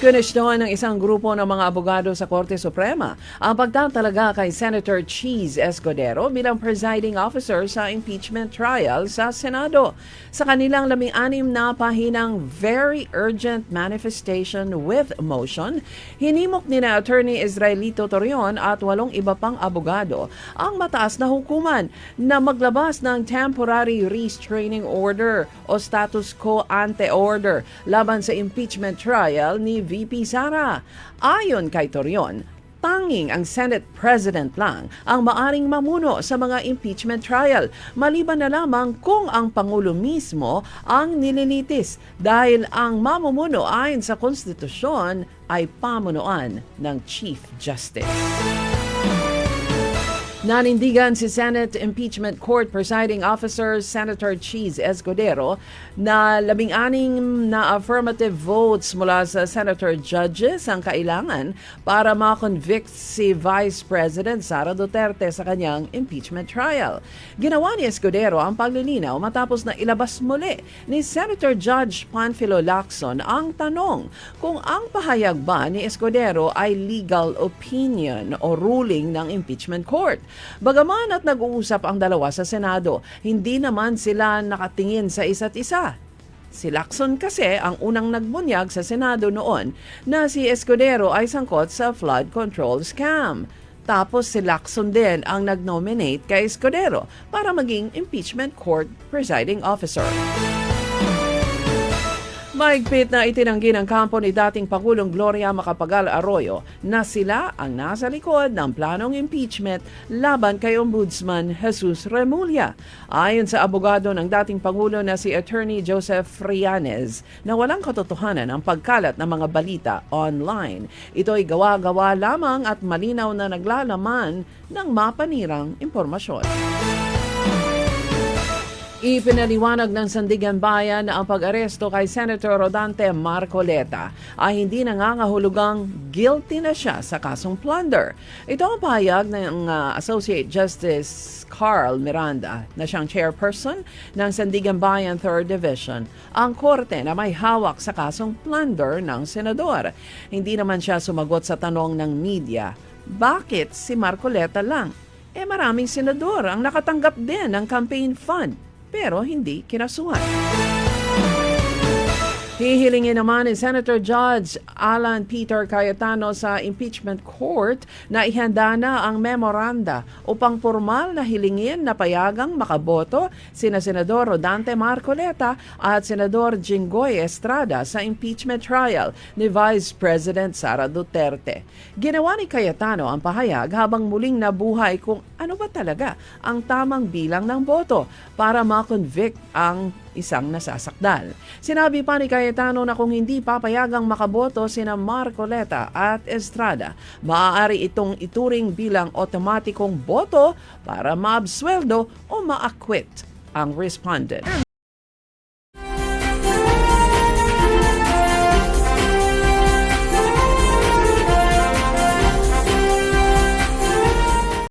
Kinustuhan ng isang grupo ng mga abogado sa Korte Suprema ang pagtatalaga kay Senator Cheese Escudero bilang presiding officer sa impeachment trial sa Senado. Sa kanilang 16 na pahinang very urgent manifestation with motion, hinimok ni na Attorney Israelito Torion at 8 iba pang abogado ang mataas na hukuman na maglabas ng temporary restraining order o status quo ante order laban sa impeachment trial ni VP Sara. Ayon kay Torion, tanging ang Senate President lang ang maaring mamuno sa mga impeachment trial, maliban na lamang kung ang Pangulo mismo ang nililitis dahil ang mamumuno ayon sa konstitusyon ay pamunuan ng Chief Justice. Nanindigan si Senate Impeachment Court Presiding Officer Senator Cheese Escudero na 16 na affirmative votes mula sa senator judges ang kailangan para ma-convict si Vice President Sara Duterte sa kanyang impeachment trial. Ginawa ni Escudero ang paglilinaw matapos na ilabas muli ni Senator Judge Panfilo Lacson ang tanong kung ang pahayag ba ni Escudero ay legal opinion o ruling ng impeachment court. Bagaman at nag-uusap ang dalawa sa Senado, hindi naman sila nakatingin sa isa't isa. Si Lacson kasi ang unang nagbunyag sa Senado noon na si Escudero ay sangkot sa flood control scam. Tapos si Lacson din ang nag-nominate kay Escudero para maging impeachment court presiding officer. Mahigpit na itinanggi ng kampo ni dating Pangulong Gloria Macapagal Arroyo na sila ang nasa likod ng planong impeachment laban kay Ombudsman Jesus Remulla. Ayon sa abogado ng dating Pangulo na si Attorney Joseph Frianes na walang katotohanan ang pagkalat ng mga balita online. Ito ay gawa-gawa lamang at malinaw na naglalaman ng mapanirang impormasyon. Ipinaliwanag ng Sandigan Bayan na ang pag-aresto kay Senator Rodante Marcoleta ay hindi nangangahulugang guilty na siya sa kasong plunder. Ito ang pahayag ng Associate Justice Carl Miranda na siyang chairperson ng Sandigan Bayan 3rd Division, ang korte na may hawak sa kasong plunder ng senador. Hindi naman siya sumagot sa tanong ng media, bakit si Marcoleta lang? Maraming senador ang nakatanggap din ng campaign fund pero hindi kinasuhan. Hihilingin naman ni Senator Judge Alan Peter Cayetano sa impeachment court na ihanda na ang memoranda upang formal na hilingin na payagang makaboto sina Senador Rodante Marcoleta at Senador Jinggoy Estrada sa impeachment trial ni Vice President Sara Duterte. Ginawa ni Cayetano ang pahayag habang muling nabuhay kung ano ba talaga ang tamang bilang ng boto para ma-convict ang isang nasasakdal. Sinabi pa ni Cayetano na kung hindi papayagang makaboto sina Marcoleta at Estrada, maaari itong ituring bilang otomatikong boto para maabsweldo o ma-acquit ang respondent.